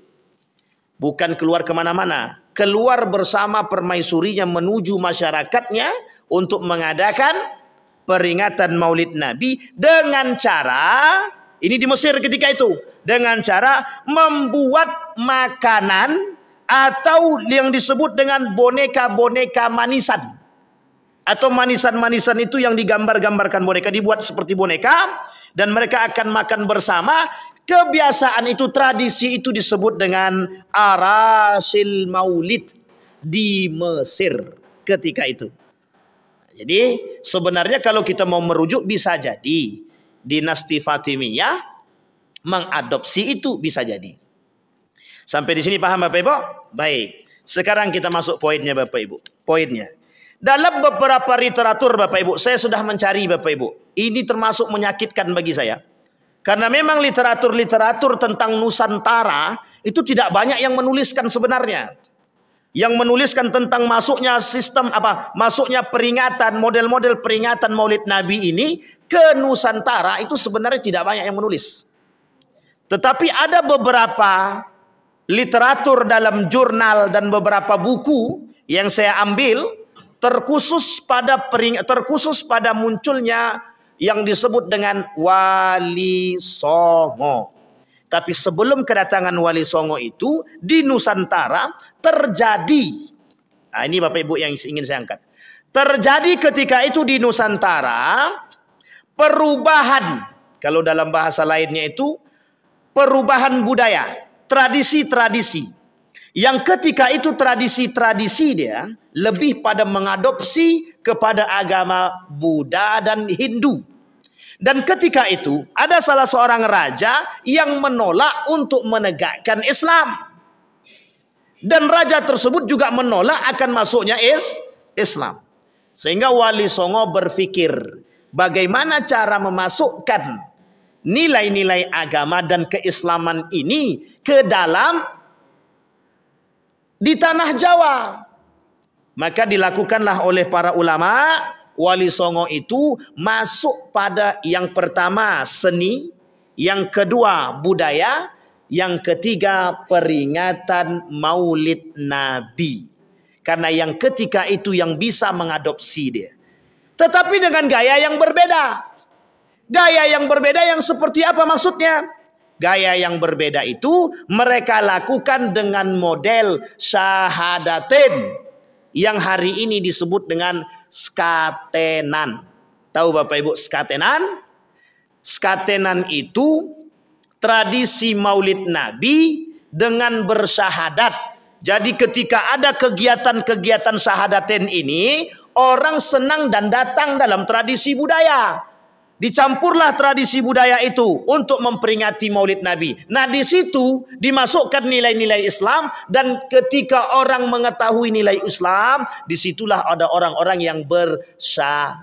Bukan keluar kemana-mana, keluar bersama permaisurinya menuju masyarakatnya untuk mengadakan peringatan Maulid Nabi dengan cara, ini di Mesir ketika itu, dengan cara membuat makanan atau yang disebut dengan boneka-boneka manisan. Atau manisan-manisan itu yang digambar-gambarkan boneka, dibuat seperti boneka, dan mereka akan makan bersama. Kebiasaan itu, tradisi itu disebut dengan Arasil Maulid di Mesir ketika itu. Jadi sebenarnya kalau kita mau merujuk, bisa jadi dinasti Fatimiyah mengadopsi itu, bisa jadi. Sampai di sini paham Bapak Ibu? Baik. Sekarang kita masuk poinnya Bapak Ibu. Poinnya. Dalam beberapa literatur Bapak Ibu, saya sudah mencari Bapak Ibu. Ini termasuk menyakitkan bagi saya. Karena memang literatur-literatur tentang Nusantara itu tidak banyak yang menuliskan sebenarnya. Yang menuliskan tentang masuknya sistem masuknya peringatan, model-model peringatan Maulid Nabi ini ke Nusantara itu sebenarnya tidak banyak yang menulis. Tetapi ada beberapa literatur dalam jurnal dan beberapa buku yang saya ambil terkhusus pada munculnya yang disebut dengan Wali Songo. Tapi sebelum kedatangan Wali Songo itu di Nusantara terjadi. Nah, ini Bapak Ibu yang ingin saya angkat. Terjadi ketika itu di Nusantara perubahan, kalau dalam bahasa lainnya itu perubahan budaya, tradisi-tradisi. Yang ketika itu tradisi-tradisi dia lebih pada mengadopsi kepada agama Buddha dan Hindu. Dan ketika itu ada salah seorang raja yang menolak untuk menegakkan Islam. Dan raja tersebut juga menolak akan masuknya Islam. Sehingga Wali Songo berpikir bagaimana cara memasukkan nilai-nilai agama dan keislaman ini ke dalam di tanah Jawa. Maka dilakukanlah oleh para ulama. Wali Songo itu masuk pada yang pertama seni, yang kedua budaya, yang ketiga peringatan Maulid Nabi. Karena yang ketika itu yang bisa mengadopsi dia. Tetapi dengan gaya yang berbeda. Gaya yang berbeda yang seperti apa maksudnya? Gaya yang berbeda itu mereka lakukan dengan model syahadatin yang hari ini disebut dengan skatenan. Tahu Bapak Ibu skatenan? Skatenan itu tradisi Maulid Nabi dengan bersyahadat. Jadi ketika ada kegiatan-kegiatan syahadatin ini, orang senang dan datang dalam tradisi budaya. Dicampurlah tradisi budaya itu untuk memperingati Maulid Nabi. Nah, di situ dimasukkan nilai-nilai Islam, dan ketika orang mengetahui nilai Islam, disitulah ada orang-orang yang bersyahadat.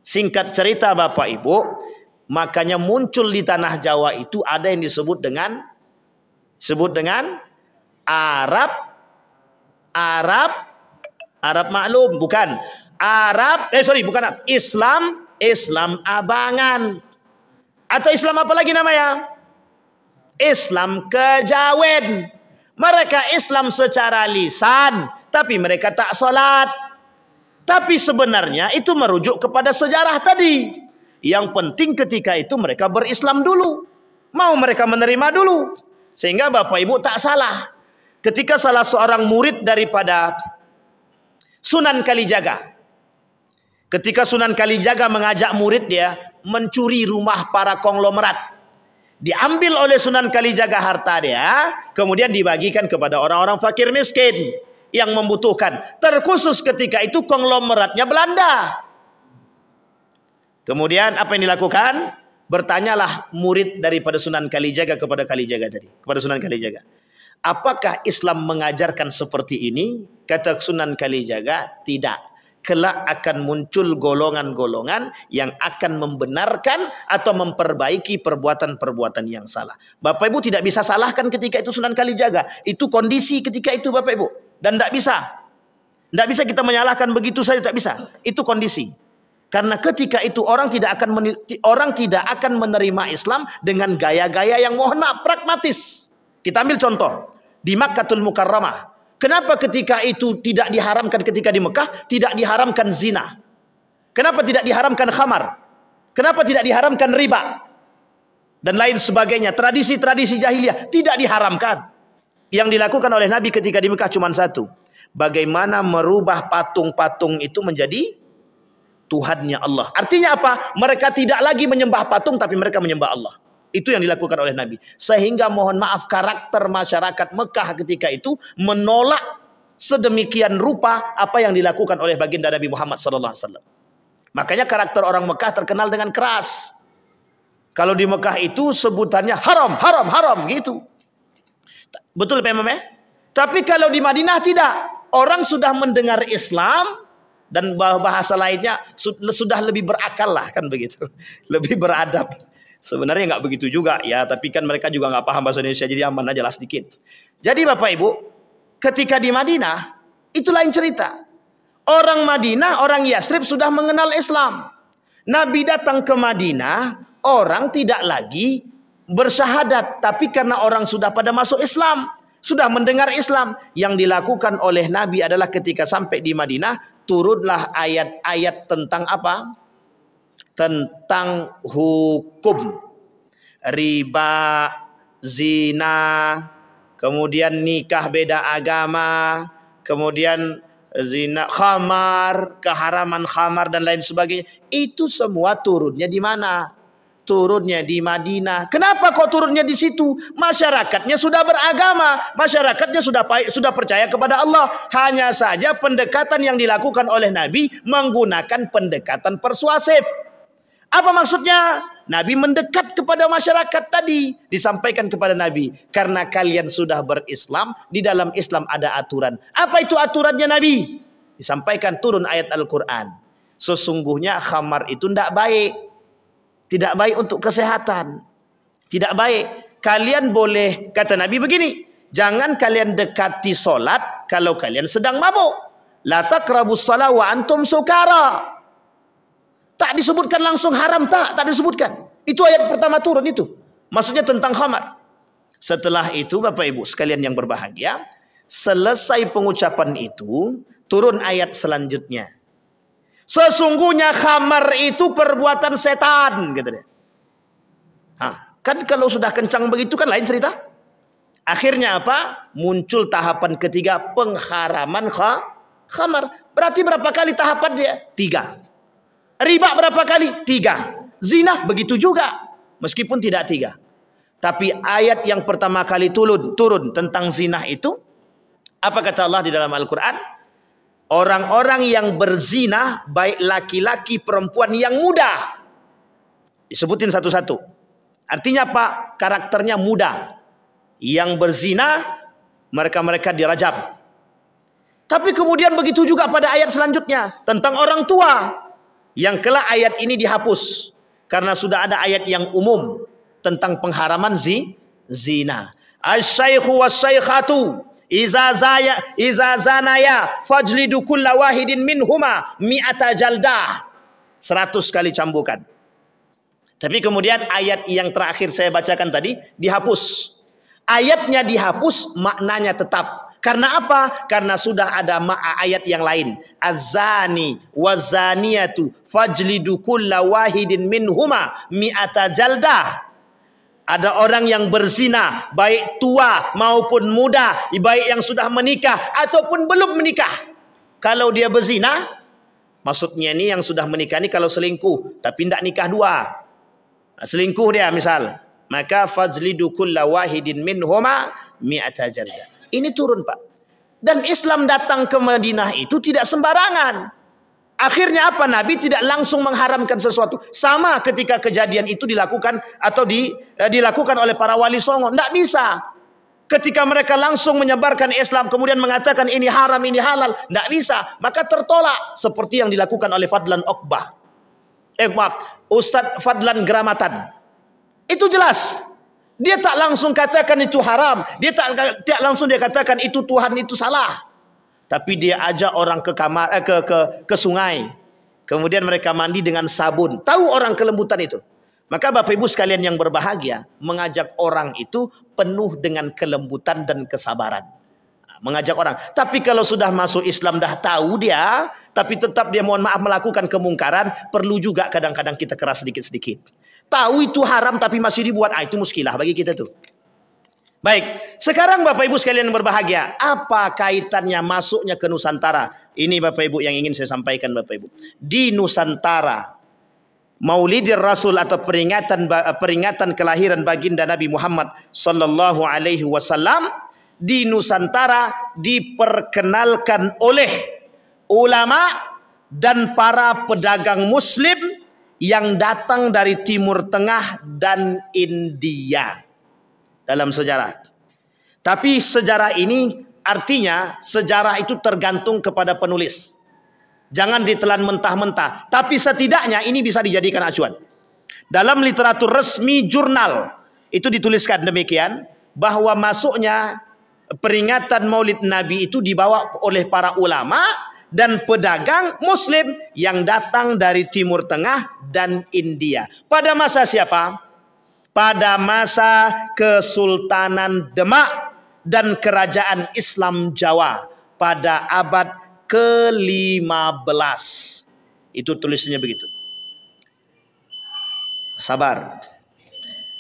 Singkat cerita Bapak Ibu, makanya muncul di tanah Jawa itu ada yang disebut dengan Arab maklum, bukan. Islam abangan. Atau Islam apa lagi namanya? Islam kejawen. Mereka Islam secara lisan, tapi mereka tak sholat. Tapi sebenarnya itu merujuk kepada sejarah tadi. Yang penting ketika itu mereka berislam dulu. Mau mereka menerima dulu. Sehingga Bapak Ibu tak salah. Ketika salah seorang murid daripada Sunan Kalijaga, ketika Sunan Kalijaga mengajak murid dia mencuri rumah para konglomerat, diambil oleh Sunan Kalijaga harta dia, kemudian dibagikan kepada orang-orang fakir miskin yang membutuhkan. Terkhusus ketika itu konglomeratnya Belanda. Kemudian apa yang dilakukan? Bertanyalah murid daripada Sunan Kalijaga kepada Sunan Kalijaga, apakah Islam mengajarkan seperti ini? Kata Sunan Kalijaga, tidak. Kelak akan muncul golongan-golongan yang akan membenarkan atau memperbaiki perbuatan-perbuatan yang salah. Bapak Ibu tidak bisa salahkan ketika itu Sunan Kalijaga. Itu kondisi ketika itu Bapak Ibu. Dan tidak bisa. Tidak bisa kita menyalahkan begitu saja, tak bisa. Itu kondisi. Karena ketika itu orang tidak akan menerima Islam dengan gaya-gaya yang mohon maaf pragmatis. Kita ambil contoh. Di Makkatul Mukarramah. Kenapa ketika itu tidak diharamkan ketika di Mekah, tidak diharamkan zina? Kenapa tidak diharamkan khamar? Kenapa tidak diharamkan riba? Dan lain sebagainya. Tradisi-tradisi jahiliyah tidak diharamkan. Yang dilakukan oleh Nabi ketika di Mekah cuma satu. Bagaimana merubah patung-patung itu menjadi Tuhannya Allah. Artinya apa? Mereka tidak lagi menyembah patung, tapi mereka menyembah Allah. Itu yang dilakukan oleh Nabi. Sehingga mohon maaf karakter masyarakat Mekah ketika itu menolak sedemikian rupa apa yang dilakukan oleh baginda Nabi Muhammad SAW. Makanya karakter orang Mekah terkenal dengan keras. Kalau di Mekah itu sebutannya haram, haram, haram gitu. Betul Pak Imam ya? Tapi kalau di Madinah tidak. Orang sudah mendengar Islam dan bahasa lainnya sudah lebih berakal lah kan begitu. Lebih beradab. Sebenarnya nggak begitu juga ya, tapi kan mereka juga nggak paham bahasa Indonesia, jadi aman aja lah sedikit. Jadi Bapak Ibu, ketika di Madinah itu lain cerita. Orang Madinah, orang Yasrib sudah mengenal Islam. Nabi datang ke Madinah, orang tidak lagi bersyahadat, tapi karena orang sudah pada masuk Islam, sudah mendengar Islam. Yang dilakukan oleh Nabi adalah ketika sampai di Madinah, turunlah ayat-ayat tentang apa? Tentang hukum riba, zina, kemudian nikah beda agama, kemudian zina, khamar, keharaman khamar dan lain sebagainya. Itu semua turunnya di mana? Turunnya di Madinah. Kenapa kok turunnya di situ? Masyarakatnya sudah beragama, masyarakatnya sudah percaya kepada Allah. Hanya saja pendekatan yang dilakukan oleh Nabi menggunakan pendekatan persuasif. Apa maksudnya? Nabi mendekat kepada masyarakat tadi. Disampaikan kepada Nabi. Karena kalian sudah berislam. Di dalam Islam ada aturan. Apa itu aturannya Nabi? Disampaikan turun ayat Al-Quran. Sesungguhnya khamar itu tidak baik. Tidak baik untuk kesehatan. Tidak baik. Kalian boleh, kata Nabi begini. Jangan kalian dekati solat kalau kalian sedang mabuk. La taqrabus shalah wa antum sukara. Tak disebutkan langsung haram, tak disebutkan. Itu ayat pertama turun itu. Maksudnya tentang khamar. Setelah itu Bapak Ibu sekalian yang berbahagia, selesai pengucapan itu, turun ayat selanjutnya. Sesungguhnya khamar itu perbuatan setan, kata dia. Kan kalau sudah kencang begitu kan lain cerita. Akhirnya apa? Muncul tahapan ketiga, pengharaman khamar. Berarti berapa kali tahapan dia? 3. Riba berapa kali? 3. Zina begitu juga, meskipun tidak 3. Tapi ayat yang pertama kali turun tentang zina itu, apa kata Allah di dalam Al-Quran? Orang-orang yang berzina, baik laki-laki perempuan yang muda. Disebutin satu-satu. Artinya apa? Karakternya muda. Yang berzina, mereka-mereka dirajam. Tapi kemudian begitu juga pada ayat selanjutnya tentang orang tua. Yang kelak ayat ini dihapus karena sudah ada ayat yang umum tentang pengharaman zina. Asy-syaikhu was-syaikhatu iza zanaya fajlidu kulla wahidin minhuma mi'ata jaldah. 100 kali cambukan. Tapi kemudian ayat yang terakhir saya bacakan tadi dihapus. Ayatnya dihapus, maknanya tetap. Karena apa? Karena sudah ada ayat yang lain. Az-zani waz-zaniyatu fajlidu kulla wahidin minhuma mi'ata jaldah. Ada orang yang berzina, baik tua maupun muda, baik yang sudah menikah ataupun belum menikah. Kalau dia berzina, maksudnya ini yang sudah menikah ini kalau selingkuh, tapi tidak nikah 2. Selingkuh dia misal, maka fajlidu kulla wahidin minhuma mi'ata jaldah. Ini turun, Pak. Dan Islam datang ke Madinah itu tidak sembarangan. Akhirnya apa? Nabi tidak langsung mengharamkan sesuatu. Sama ketika kejadian itu dilakukan atau dilakukan oleh para wali songo. Tidak bisa. Ketika mereka langsung menyebarkan Islam kemudian mengatakan ini haram, ini halal. Tidak bisa. Maka tertolak. Seperti yang dilakukan oleh Fadlan Uqbah. Ustadz Fadlan Gramatan. Itu jelas. Dia tak langsung katakan itu haram. Dia tak langsung dia katakan itu Tuhan itu salah. Tapi dia ajak orang ke kamar ke sungai. Kemudian mereka mandi dengan sabun. Tahu orang kelembutan itu. Maka Bapak Ibu sekalian yang berbahagia, mengajak orang itu penuh dengan kelembutan dan kesabaran. Mengajak orang. Tapi kalau sudah masuk Islam dah tahu dia, tapi tetap dia mohon maaf melakukan kemungkaran, perlu juga kadang-kadang kita keras sedikit-sedikit. Tahu itu haram tapi masih dibuat, itu muskilah bagi kita tuh. Baik, sekarang Bapak Ibu sekalian yang berbahagia, apa kaitannya masuknya ke Nusantara? Ini Bapak Ibu yang ingin saya sampaikan Bapak Ibu. Di Nusantara, Maulidir Rasul atau peringatan kelahiran baginda Nabi Muhammad sallallahu alaihi wasallam di Nusantara diperkenalkan oleh ulama dan para pedagang muslim yang datang dari Timur Tengah dan India dalam sejarah. Tapi sejarah ini artinya sejarah itu tergantung kepada penulis. Jangan ditelan mentah-mentah. Tapi setidaknya ini bisa dijadikan acuan. Dalam literatur resmi jurnal itu dituliskan demikian bahwa masuknya peringatan Maulid Nabi itu dibawa oleh para ulama dan pedagang muslim yang datang dari Timur Tengah dan India. Pada masa siapa? Pada masa Kesultanan Demak dan Kerajaan Islam Jawa pada abad ke-15. Itu tulisannya begitu. Sabar.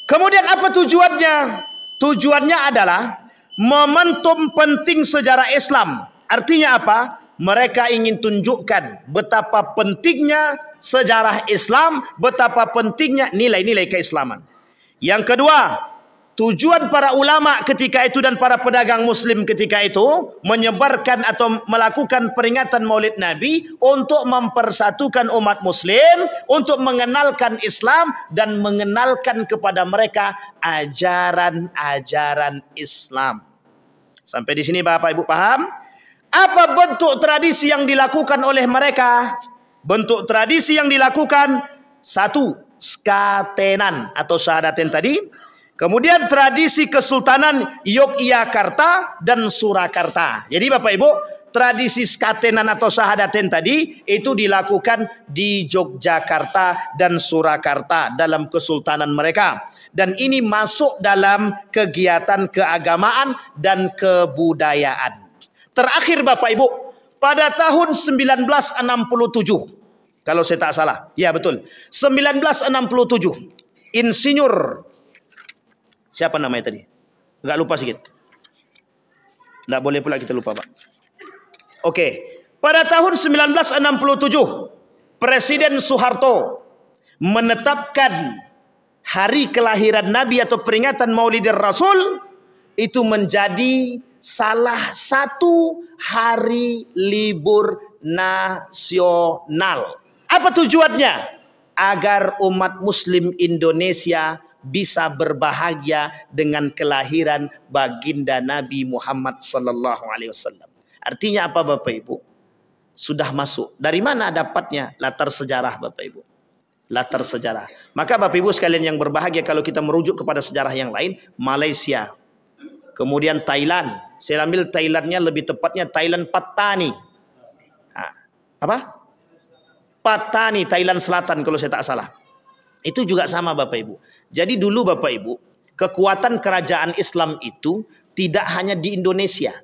Kemudian apa tujuannya? Tujuannya adalah momentum penting sejarah Islam. Artinya apa? Mereka ingin tunjukkan betapa pentingnya sejarah Islam, betapa pentingnya nilai-nilai keislaman. Yang kedua, tujuan para ulama ketika itu dan para pedagang muslim ketika itu menyebarkan atau melakukan peringatan Maulid Nabi untuk mempersatukan umat muslim, untuk mengenalkan Islam dan mengenalkan kepada mereka ajaran-ajaran Islam. Sampai di sini Bapak Ibu paham? Apa bentuk tradisi yang dilakukan oleh mereka? Bentuk tradisi yang dilakukan, 1, skatenan atau syahadaten tadi. Kemudian tradisi Kesultanan Yogyakarta dan Surakarta. Jadi Bapak Ibu, tradisi skatenan atau syahadaten tadi itu dilakukan di Yogyakarta dan Surakarta dalam kesultanan mereka. Dan ini masuk dalam kegiatan keagamaan dan kebudayaan. Terakhir Bapak Ibu, pada tahun 1967 Kalau saya tak salah. Ya betul. 1967. Insinyur. Siapa namanya tadi? Enggak lupa sedikit. Enggak boleh pula kita lupa, Pak. Oke. Pada tahun 1967, Presiden Soeharto menetapkan hari kelahiran Nabi atau peringatan Maulidir Rasul itu menjadi salah satu hari libur nasional. Apa tujuannya? Agar umat muslim Indonesia bisa berbahagia dengan kelahiran baginda Nabi Muhammad sallallahu alaihi wasallam. Artinya apa Bapak Ibu? Sudah masuk. Dari mana dapatnya? Latar sejarah Bapak Ibu. Latar sejarah. Maka Bapak Ibu sekalian yang berbahagia, kalau kita merujuk kepada sejarah yang lain, Malaysia, kemudian Thailand. Saya ambil Thailandnya, lebih tepatnya Thailand Patani. Apa? Patani, Thailand Selatan kalau saya tak salah. Itu juga sama Bapak Ibu. Jadi dulu Bapak Ibu, kekuatan kerajaan Islam itu tidak hanya di Indonesia,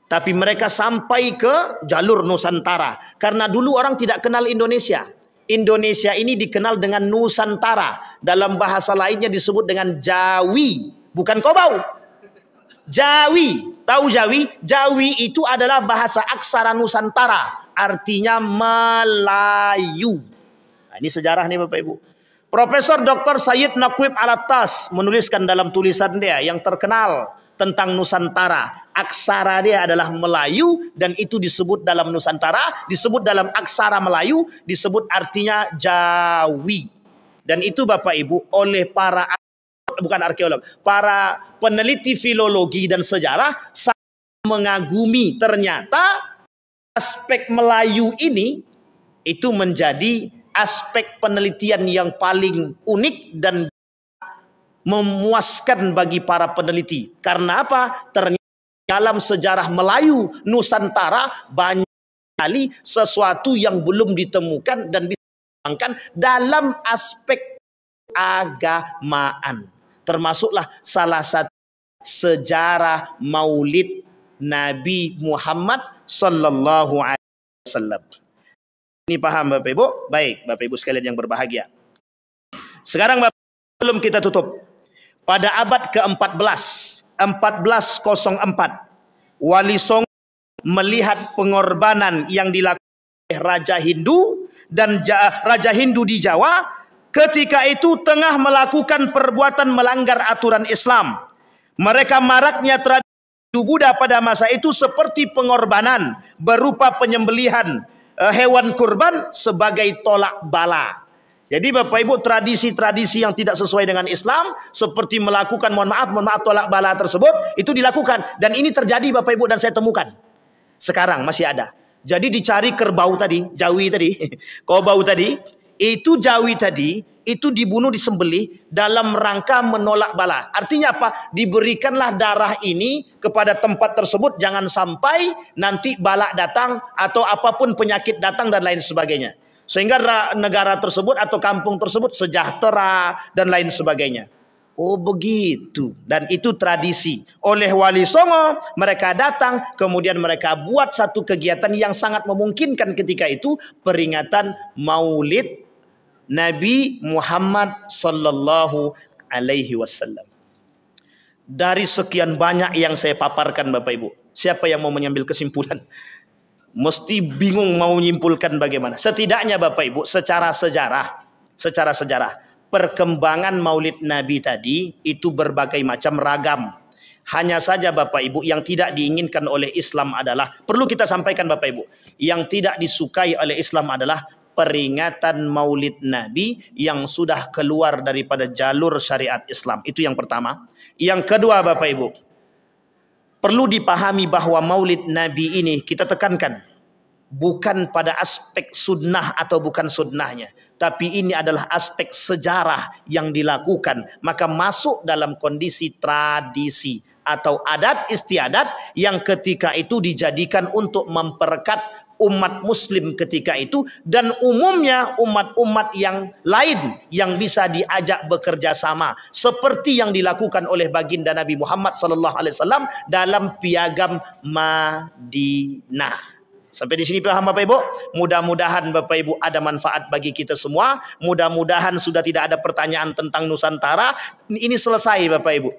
tapi mereka sampai ke jalur Nusantara. Karena dulu orang tidak kenal Indonesia. Indonesia ini dikenal dengan Nusantara. Dalam bahasa lainnya disebut dengan Jawi, bukan Kobau. Jawi. Tahu Jawi? Jawi itu adalah bahasa aksara Nusantara. Artinya Melayu. Nah, ini sejarah nih Bapak Ibu. Profesor Dr. Sayyid Naqib Al-Attas menuliskan dalam tulisan dia yang terkenal tentang Nusantara. Aksara dia adalah Melayu dan itu disebut dalam Nusantara, disebut dalam aksara Melayu, disebut artinya Jawi. Dan itu Bapak Ibu oleh para peneliti filologi dan sejarah mengagumi, ternyata aspek Melayu ini itu menjadi aspek penelitian yang paling unik dan memuaskan bagi para peneliti. Karena apa? Ternyata dalam sejarah Melayu Nusantara banyak sekali sesuatu yang belum ditemukan dan bisa dikembangkan dalam aspek keagamaan. Termasuklah salah satu sejarah Maulid Nabi Muhammad sallallahu alaihi wasallam. Ini paham Bapak Ibu? Baik, Bapak Ibu sekalian yang berbahagia. Sekarang Bapak Ibu, belum kita tutup. Pada abad ke-14, 1404, Wali Songo melihat pengorbanan yang dilakukan oleh Raja Hindu dan Raja Hindu di Jawa ketika itu tengah melakukan perbuatan melanggar aturan Islam. Mereka maraknya tradisi Buddha pada masa itu seperti pengorbanan berupa penyembelihan hewan kurban sebagai tolak bala. Jadi Bapak Ibu, tradisi-tradisi yang tidak sesuai dengan Islam seperti melakukan mohon maaf tolak bala tersebut itu dilakukan, dan ini terjadi Bapak Ibu dan saya temukan. Sekarang masih ada. Jadi dicari kerbau tadi, Jawi tadi, kobau tadi, itu Jawi tadi itu dibunuh, disembelih dalam rangka menolak bala. Artinya apa? Diberikanlah darah ini kepada tempat tersebut, jangan sampai nanti bala datang atau apapun penyakit datang dan lain sebagainya. Sehingga negara tersebut atau kampung tersebut sejahtera dan lain sebagainya. Oh begitu. Dan itu tradisi. Oleh Wali Songo mereka datang, kemudian mereka buat satu kegiatan yang sangat memungkinkan ketika itu, peringatan Maulid Nabi Muhammad sallallahu alaihi wasallam. Dari sekian banyak yang saya paparkan Bapak Ibu, siapa yang mau mengambil kesimpulan? Mesti bingung mau menyimpulkan bagaimana. Setidaknya Bapak Ibu, secara sejarah perkembangan Maulid Nabi tadi itu berbagai macam, ragam. Hanya saja Bapak Ibu yang tidak diinginkan oleh Islam adalah, perlu kita sampaikan Bapak Ibu, yang tidak disukai oleh Islam adalah peringatan Maulid Nabi yang sudah keluar daripada jalur syariat Islam. Itu yang pertama. Yang kedua Bapak Ibu, perlu dipahami bahwa Maulid Nabi ini kita tekankan bukan pada aspek sunnah atau bukan sunnahnya, tapi ini adalah aspek sejarah yang dilakukan, maka masuk dalam kondisi tradisi atau adat istiadat yang ketika itu dijadikan untuk memperekat umat muslim ketika itu, dan umumnya umat-umat yang lain yang bisa diajak bekerja sama seperti yang dilakukan oleh baginda Nabi Muhammad sallallahu alaihi wasallam dalam piagam Madinah. Sampai di sini paham Bapak Ibu? Mudah-mudahan Bapak Ibu ada manfaat bagi kita semua. Mudah-mudahan sudah tidak ada pertanyaan tentang Nusantara. Ini selesai Bapak Ibu.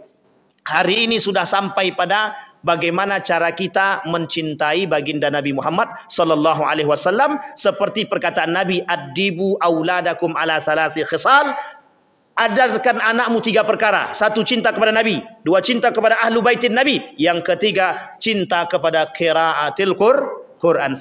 Hari ini sudah sampai pada bagaimana cara kita mencintai baginda Nabi Muhammad sallallahu alaihi wasallam, seperti perkataan Nabi, addibu auladakum ala thalathi khisal. Ajarkan anakmu 3 perkara. 1, cinta kepada Nabi. 2, cinta kepada ahlu baitin Nabi. Yang ketiga, cinta kepada qiraatil Quran.